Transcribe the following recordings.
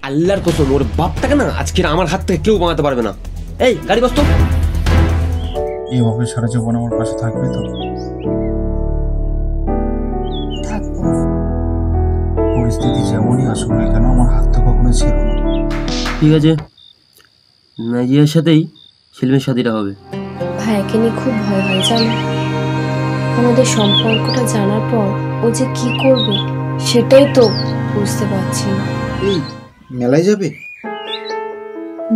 আল্লাহর কসম ওর বাপটাকে না আজকে আমার হাত থেকে কেউ বাঁচাতে পারবে না। এই গাড়ি বসতো। এইভাবে সারা জীবন আমার পাশে থাকবে তো? থাকবো। পরিস্থিতি যেমনই আসুক না কেন আমার হাত তো কখনো ছিল না। ঠিক আছে, নাজিয়ার সাথেই সেলিমের শাদিটা হবে। ভাইয়াকে নিয়ে খুব ভয় হয় জানো। আমাদের সম্পর্কটা জানার পর ও যে কি করবে সেটাই তো বুঝতে পারছি না। এই মেলায় যাবে?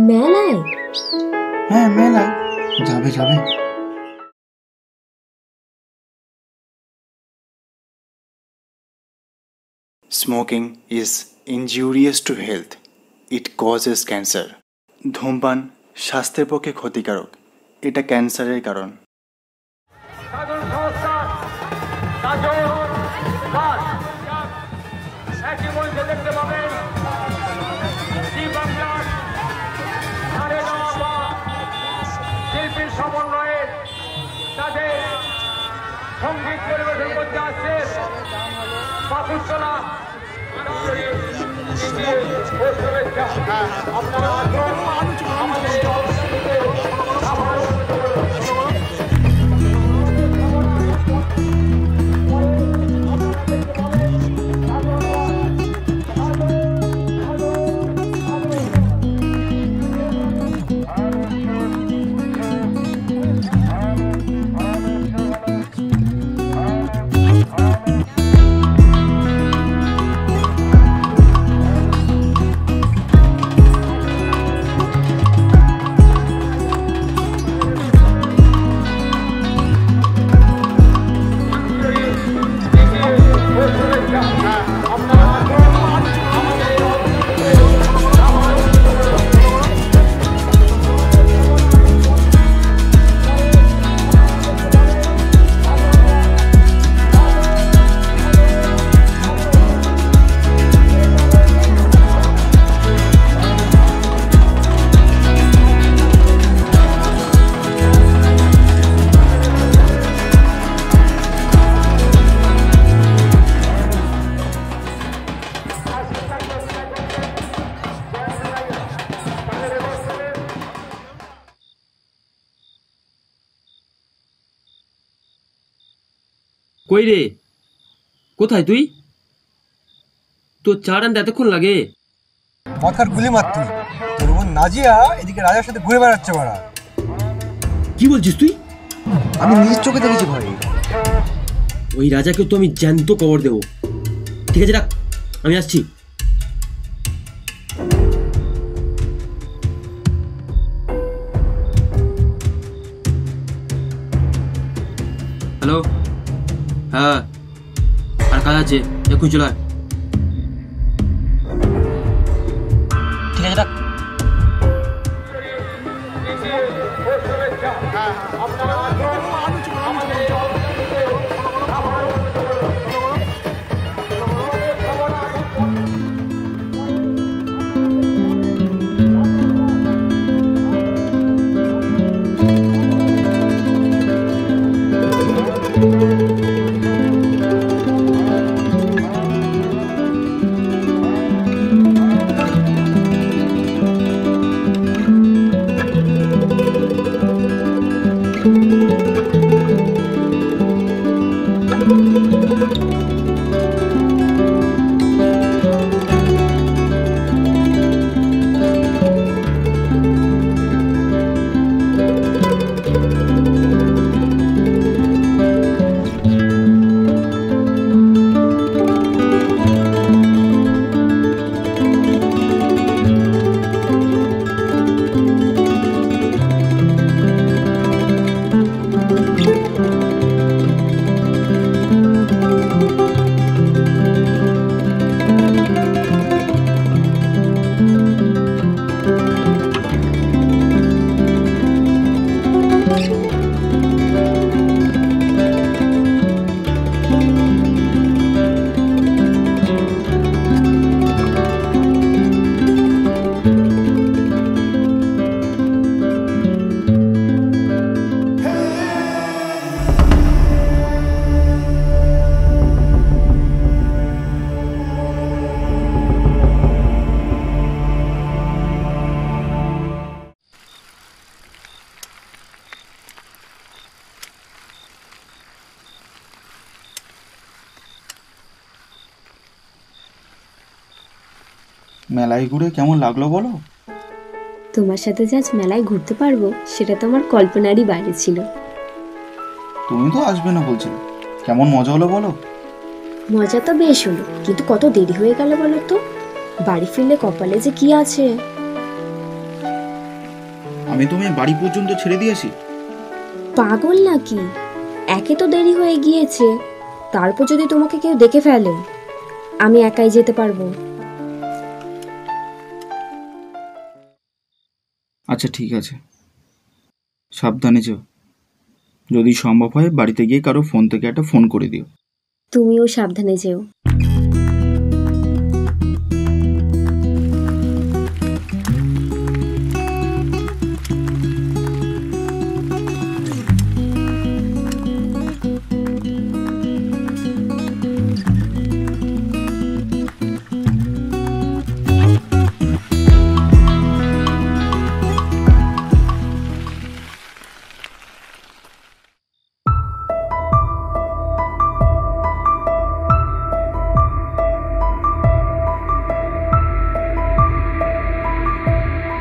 মেলায়? হ্যাঁ মেলায় যাবে যাবে। Smoking is injurious to health. It causes cancer. ধূমপান স্বাস্থ্যের পক্ষে ক্ষতিকারক। এটা ক্যান্সারের কারণ। শিল্পীর সমন্বয়ে তাদের সঙ্গীত পরিবেশন করতে আসছে পাকুতলা আপনারা কই রে, কোথায় তুই? তোর চা আনতে এতক্ষণ লাগে? মাথার গুলি মার তুই। তোর বোন নাজিয়া এদিকে রাজার সাথে ঘুরে বেড়াচ্ছে মারা। কি বলছিস তুই? আমি নিজের চোখে দেখেছি ভাই। ওই রাজাকে তো আমি জ্যান্ত কবর দেবো। ঠিক আছে রাখ, আমি আসছি। হ্যালো, হ্যাঁ আর কাজ আছে, এক্ষুনি চলে আয়। ঠিক আছে রাখ। মেলায় ঘুরে কেমন লাগলো বলো? তোমার সাথে যে আজ মেলায় ঘুরতে পারবো সেটা তো আমার কল্পনারই বাইরে ছিল। তুমি তো আসবে না বলছিলে, কেমন মজা হলো বলো? মজা তো বেশ হলো, কিন্তু কত দেরি হয়ে গেল বলো তো। বাড়ি ফিরলে কপালে যে কি আছে। আমি তুমি বাড়ি পর্যন্ত ছেড়ে দিয়েছি। পাগল নাকি? একে তো দেরি হয়ে গিয়েছে, তারপর যদি তোমাকে কেউ দেখে ফেলে, আমি একাই যেতে পারবো। আচ্ছা ঠিক আছে, সাবধানে যেও। যদি সম্ভব হয় বাড়িতে গিয়ে কারো ফোন থেকে একটা ফোন করে দিও। তুমিও সাবধানে যেও।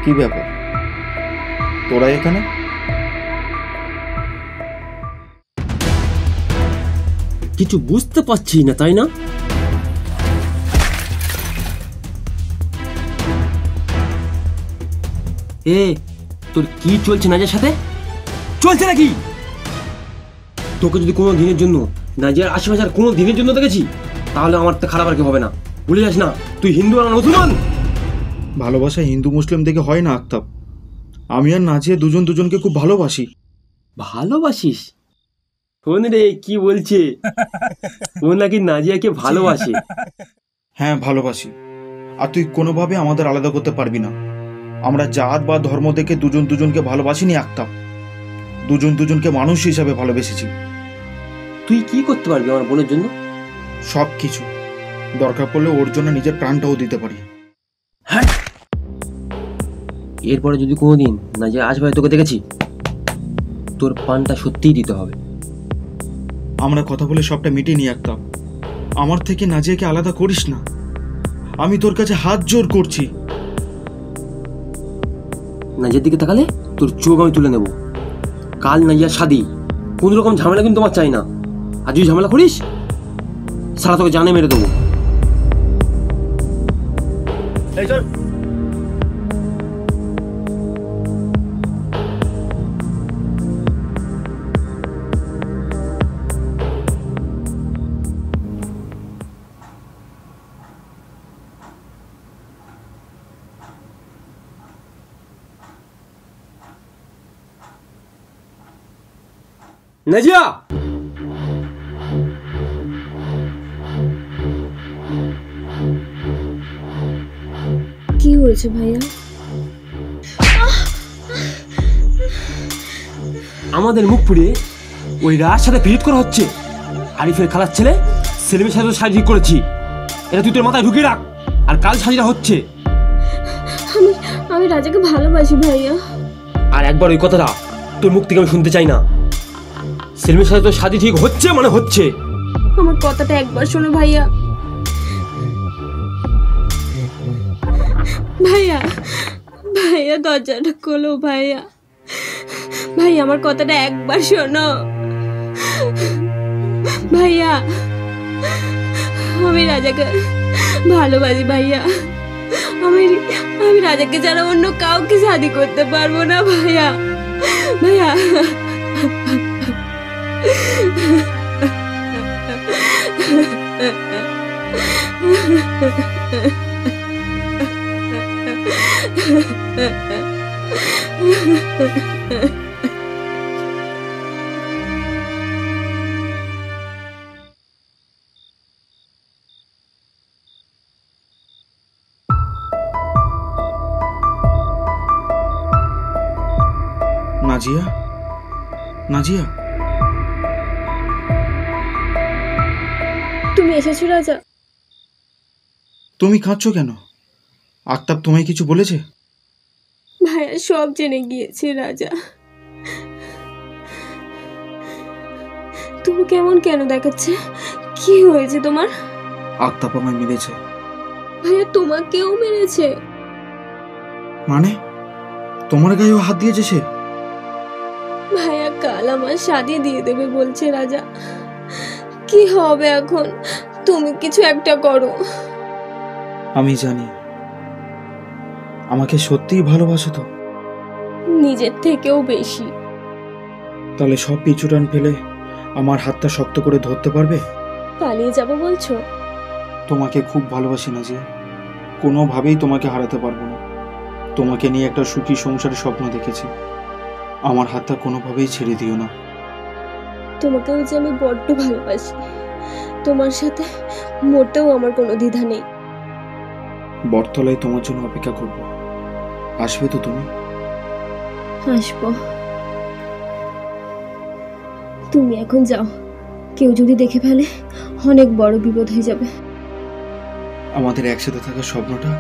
কি ব্যাপার, তোরা এখানে? কিছু বুঝতে পারছি না, তাই না? এ তোর কি চলছে নাজিয়ার সাথে? চলছে নাকি? তোকে যদি কোনো দিনের জন্য নাজিয়ার আশেপাশে আর কোনো দিনের জন্য দেখেছি, তাহলে আমার তো খারাপ আর কি হবে না। ভুলে যাস না, তুই হিন্দু আর মুসলমান। ভালোবাসা হিন্দু মুসলিম থেকে হয় না আক্তাব। আমি আর নাজিয়া দুজন দুজনকে খুব ভালোবাসি। ভালোবাসিস? শোন রে কি বলছে, ও নাকি নাজিয়াকে ভালোবাসে। হ্যাঁ ভালোবাসি, আর তুই কোনোভাবে আমাদের আলাদা করতে পারবি না। আমরা জাত বা ধর্ম দেখে দুজন দুজনকে ভালোবাসিনি আক্তাব, দুজন দুজনকে মানুষ হিসাবে ভালোবেসেছি। তুই কি করতে পারবি আমার বোনের জন্য? সব কিছু, দরকার পড়লে ওর জন্য নিজের প্রাণটাও দিতে পারি। হ্যাঁ, এরপরে যদি কোনোদিন নাজিয়া আশেপাশে তোকে দেখেছি, তোর পানটা সত্যিই দিতে হবে। আমরা কথা বলে সবটা মিটিয়ে নিই আক্তাব। আমার থেকে নাজিয়াকে আলাদা করিস না, আমি তোর কাছে হাত জোর করছি। নাজিয়ার দিকে তাকালে তোর চোখ আমি তুলে নেব। কাল নাজিয়ার শাদি, কোন রকম ঝামেলা কিন্তু আমার চাই না। আর যদি ঝামেলা করিস, সারা তোকে জানে মেরে দেবো। এই চল। নাজিয়া, কি হয়েছে ভাইয়া? আমাদের মুখ পুড়িয়ে ওই রার সাথে পিরিত করা হচ্ছে। আরিফের খালার ছেলে সেলিমের সাথে শাড়ি ঠিক করেছি, এটা তুই তোর মাথায় ঢুকিয়ে রাখ। আর কাল শাড়িটা হচ্ছে। আমি রাজাকে ভালোবাসি ভাইয়া। আর একবার ওই কথাটা তোর মুখ থেকে আমি শুনতে চাই না। সেলিমের সাথে তোর শাদি ঠিক হচ্ছে মানে হচ্ছে। আমার কথাটা একবার শোনো ভাইয়া। ভাইয়া ভাইয়া দরজাটা খোলো ভাইয়া। ভাই আমার কথাটা একবার শোনো ভাইয়া। আমি রাজাকে ভালোবাসি ভাইয়া। আমি রাজাকে ছাড়া অন্য কাউকে শাদি করতে পারবো না ভাইয়া। ভাইয়া নাজিয়া, নাজিয়া, তুমি এসেছো রাজা? তুমি কাঁদছো কেন? আক্তাব তোমায় কিছু বলেছে? ভাইয়া সব জেনে গিয়েছে রাজা। তুমি কেমন কেন দেখাচ্ছে? কি হয়েছে তোমার? আক্তাব আমায় মেরেছে। ভাইয়া তোমাকেও মেরেছে। মানে তোমার গায়েও হাত দিয়েছে সে? ভাইয়া কাল আমার শাদি দিয়ে দেবে বলছে রাজা। কি হবে এখন? তুমি কিছু একটা করো। আমি জানি আমাকে সত্যিই ভালোবাসো তো? নিজের থেকেও বেশি। তাহলে সব পিছুটান ফেলে আমার হাতটা শক্ত করে ধরতে পারবে? পালিয়ে যাব বলছো? তোমাকে খুব ভালোবাসি না যে, কোনোভাবেই তোমাকে হারাতে পারবো না। তোমাকে নিয়ে একটা সুখী সংসারের স্বপ্ন দেখেছি। আমার হাতটা কোনোভাবেই ছেড়ে দিও না। তোমাকেও যে আমি বড্ড ভালোবাসি। তোমার সাথে মোটেও আমার কোনো দ্বিধা নেই। বটতলায় তোমার জন্য অপেক্ষা করব। আসবে তো তুমি? আসবো। তুমি এখন যাও, কেউ যদি দেখে ফেলে অনেক বড় বিপদ হয়ে যাবে। আমাদের একসাথে থাকার স্বপ্নটা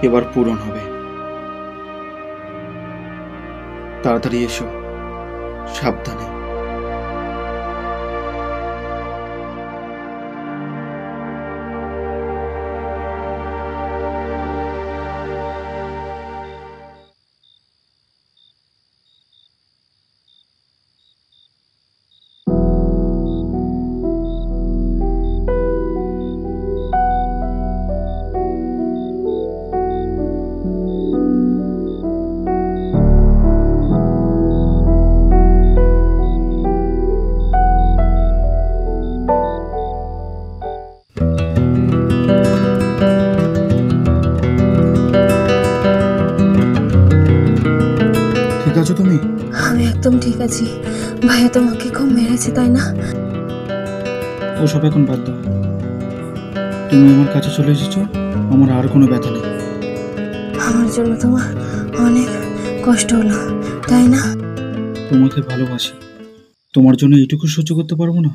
এবার পূরণ হবে। তাড়াতাড়ি এসো, সাবধানে। ঠিক আছো তুমি? আমি একদম ঠিক আছি। ভাইয়া তোমাকে খুব মেরেছে তাই না? ওসব এখন বাদ দাও। তুমি আমার কাছে চলে এসেছো, আমার আর কোনো ব্যথা নেই। আমার জন্য তোমার অনেক কষ্ট হলো তাই না? তোমাকে ভালোবাসি, তোমার জন্য এইটুকু সহ্য করতে পারবো না?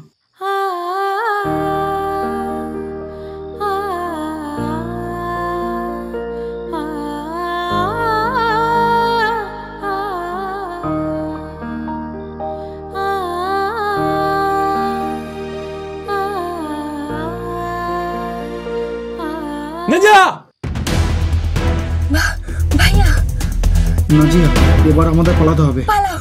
নাজিয়া! ভাইয়া নাজিয়া, এবার আমাদের পালাতে হবে। পালাও।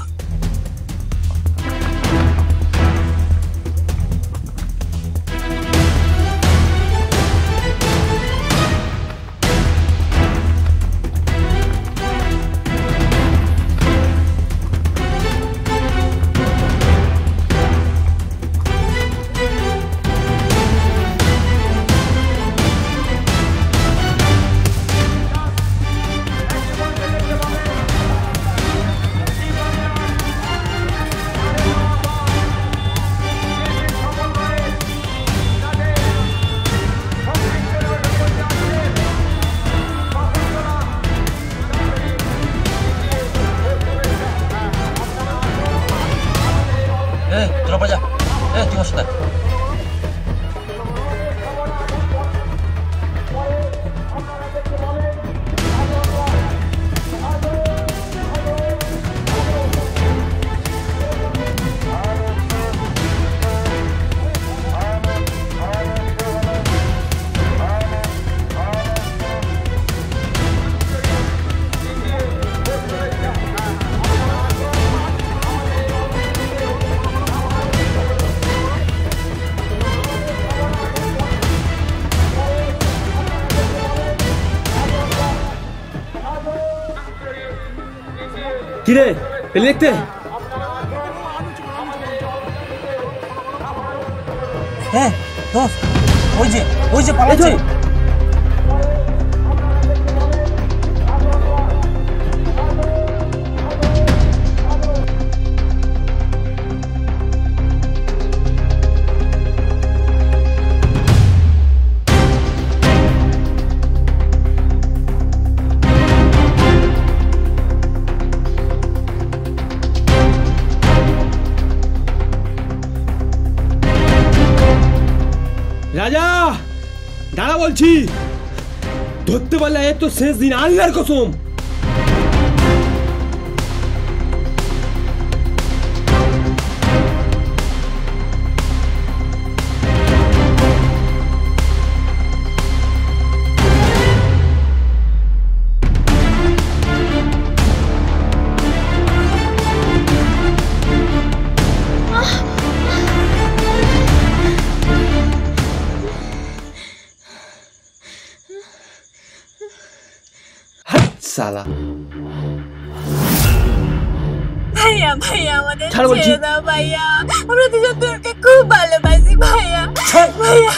তোরা পড়ে যা। তুই বস না। কিরে পেলে দেখতে? হ্যাঁ দোস্ত, ওই যে পালাচ্ছে। রাজা দাঁড়া বলছি, ধরতে পারলে এ তো শেষ দিন, আল্লাহর কসম। সালা ভাইয়া ভাইয়া আমাদের ছাড় বলছি। ছেড়ে দাও ভাইয়া, আমরা দুজন তোকে খুব ভালোবাসি ভাইয়া। ভাইয়া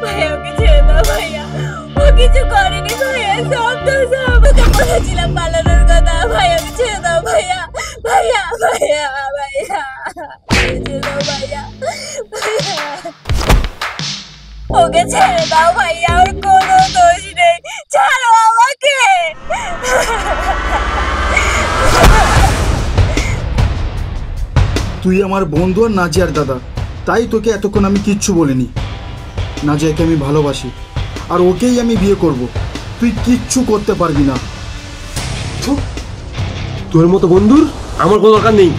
ভাইয়া ওকে ছেড়ে দাও ভাইয়া, ও কিছু করেনি ভাইয়া, সব তো আমাকে বলেছিলাম পালানোর কথা। ভাইয়া ওকে ছেড়ে দাও ভাইয়া, ভাইয়া ভাইয়া ভাইয়া ছেড়ে দাও ভাইয়া, ভাইয়া ওকে ছেড়ে দাও ভাইয়া, ওর কোনো দোষ নেই, ছাড়ো আমাকে। তুই আমার বন্ধু আর নাজিয়ার দাদা, তাই তোকে এতক্ষণ আমি কিচ্ছু বলিনি। নাজিয়াকে আমি ভালোবাসি আর ওকেই আমি বিয়ে করব। তুই কিচ্ছু করতে পারবি না। তোর মতো বন্ধুর আমার কোনো দরকার নেই।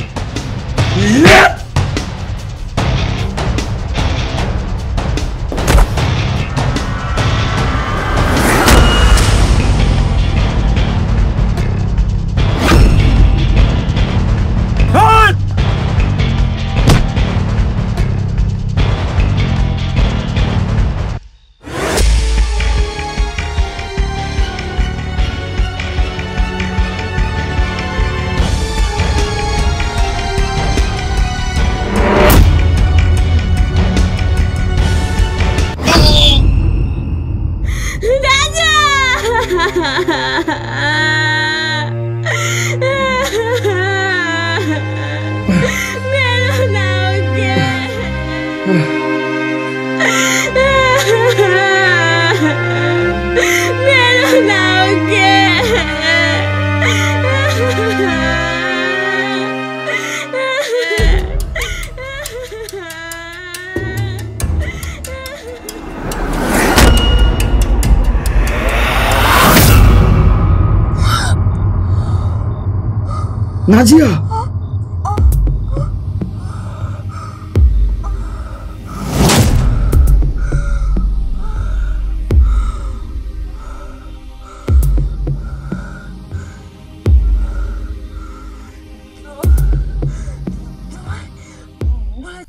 নাজিয়া,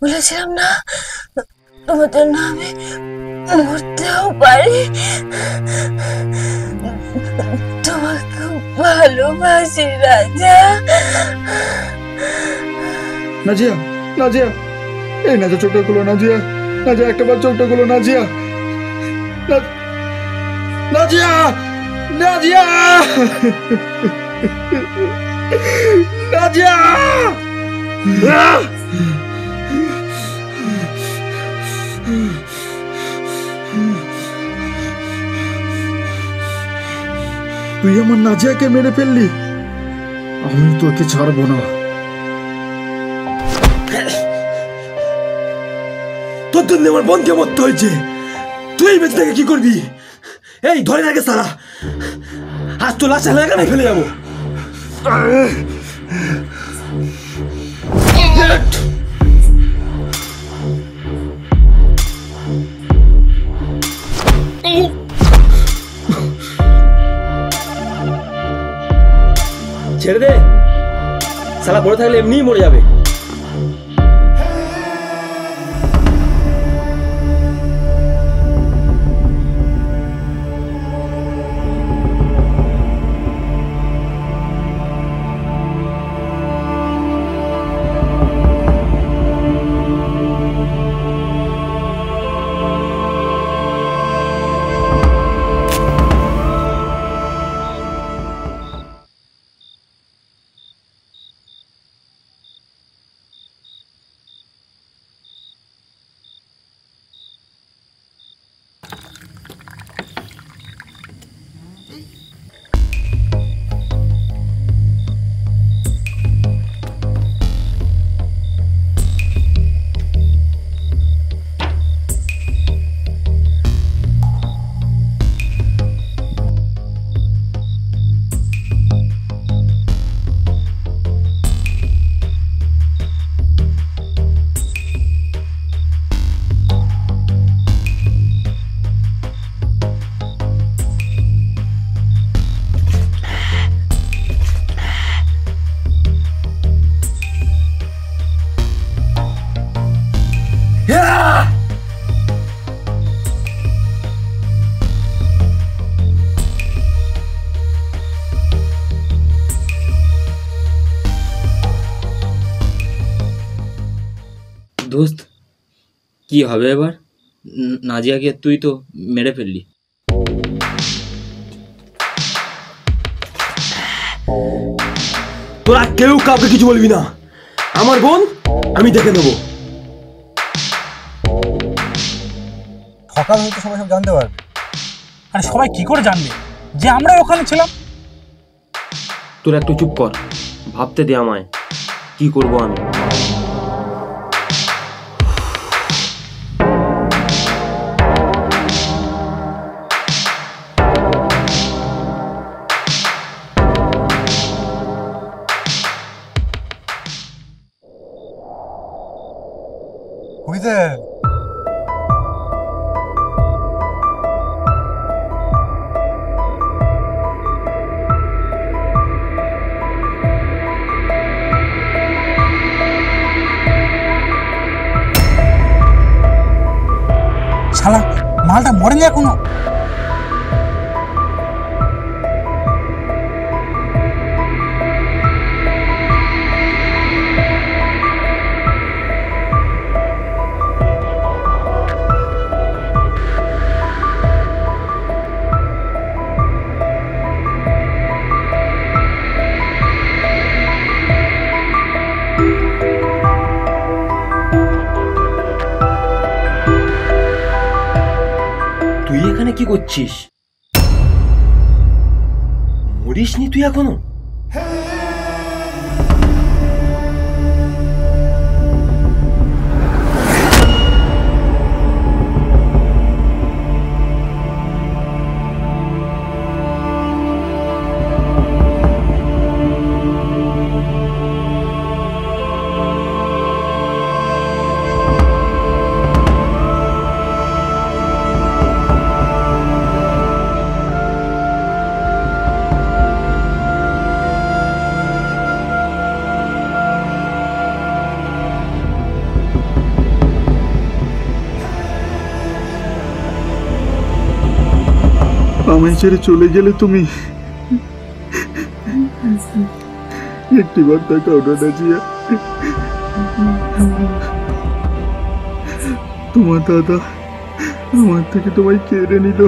বলেছিলাম না তোমাদের নামে মরতেও পারি, তোমাকে ভালোবাসি রাজা। নাজিয়া, নাজিয়া, এই নাজিয়া চোখটা খুলো। নাজিয়া, নাজিয়া একটা বার চোখটা খুলো। নাজিয়া, নাজিয়া, নাজিয়া, নাজিয়া। তুই আমার নাজিয়াকে মেরে ফেললি, আমি তোকে ছাড়বো না। তোর জন্য আমার বোনকে মরতে হয়েছে, তুই বেঁচে থেকে কি করবি? এই ধরে রাখে সারা, আজ তো লাশ এলাকায় ফেলে যাবো। ছেড়ে দে, সালা পড়ে থাকলে এমনিই মরে যাবে। কি হবে এবার? নাজিয়াকে তুই তো মেরে ফেললি। তোরা কেউ কাউকে কিছু বলবি না, আমার বোন আমি দেখে নেবো। সকাল হয়তো সবাই সব জানতে পারবে। আর সবাই কি করে জানবে যে আমরা ওখানে ছিলাম? তোরা একটু চুপ কর, ভাবতে দে আমায় কি করবো আমি। বুঝতে শালা মালটা মরেনি এখনো। তুই এখানে কি করছিস? মরিসনি তুই এখনো? আমায় ছেড়ে চলে গেলে তুমি একটিবার তাকাও না নাজিয়া। তোমার দাদা আমার থেকে তোমায় কেড়ে নিল,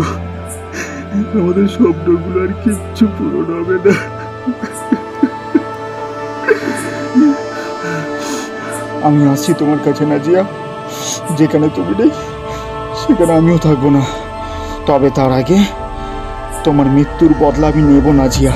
আমাদের স্বপ্নগুলো আর কিচ্ছু পূরণ হবে না। আমি আসছি তোমার কাছে নাজিয়া, যেখানে তুমি নেই সেখানে আমিও থাকবো না। তবে তার আগে তোমার মৃত্যুর বদলা আমি নেব নাজিয়া।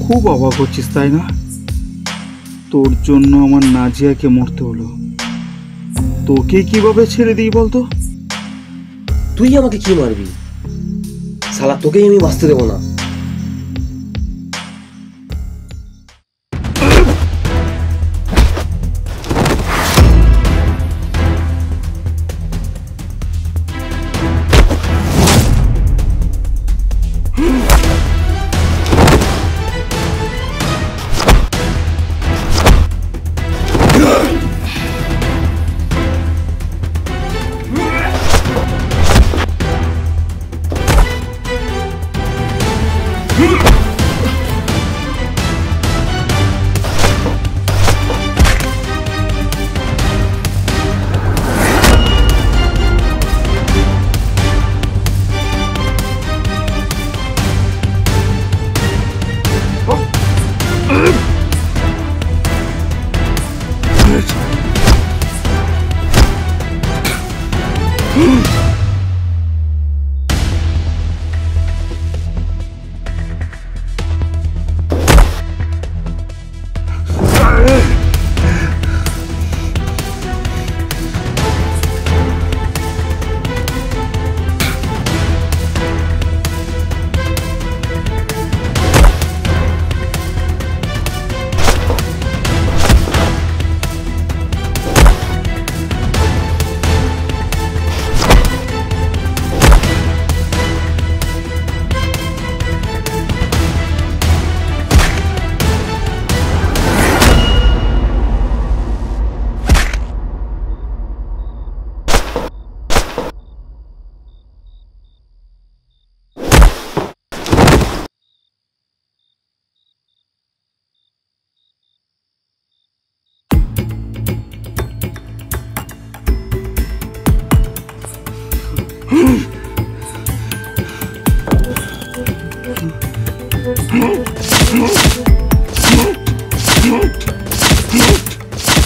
খুব অবাক হচ্ছিস তাই না? তোর জন্য আমার নাজিয়াকে মরতে হলো, তোকে কিভাবে ছেড়ে দিই বলতো? তুই আমাকে কি মারবি? শালা তোকেই আমি বাঁচতে দেবো না।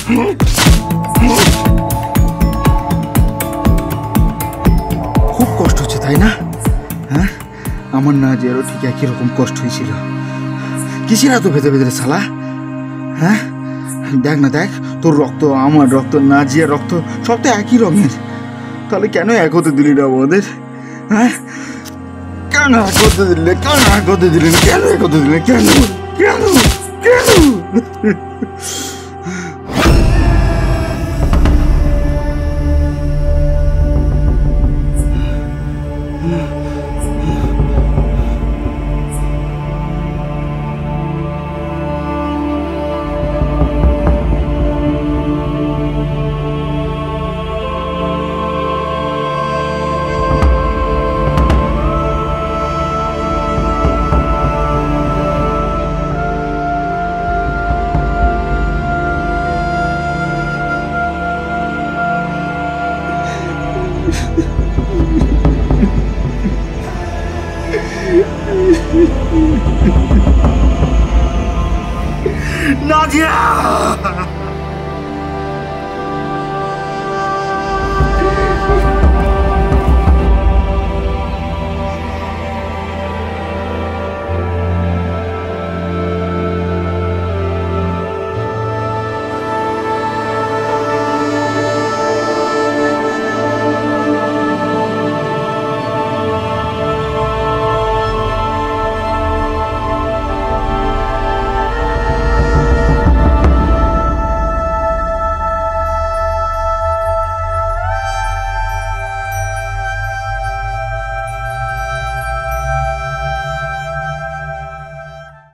খুব কষ্ট হচ্ছে তাই না? হ্যাঁ, আমার নাজিয়ারও ঠিক একই রকম কষ্ট হয়েছিল। কিসের এত ভেতরে ভেতরে শালা? হ্যাঁ, দেখ না, দেখ, তোর রক্ত, আমার রক্ত, নাজিয়ার রক্ত, সব তো একই রঙের। তাহলে কেন এক হতে দিলি না আমাদের? হ্যাঁ, কেন এক হতে দিলে? কেন এক হতে দিলেন? কেন এক হতে দিলেন? কেন কেন কেন? নাজিয়া!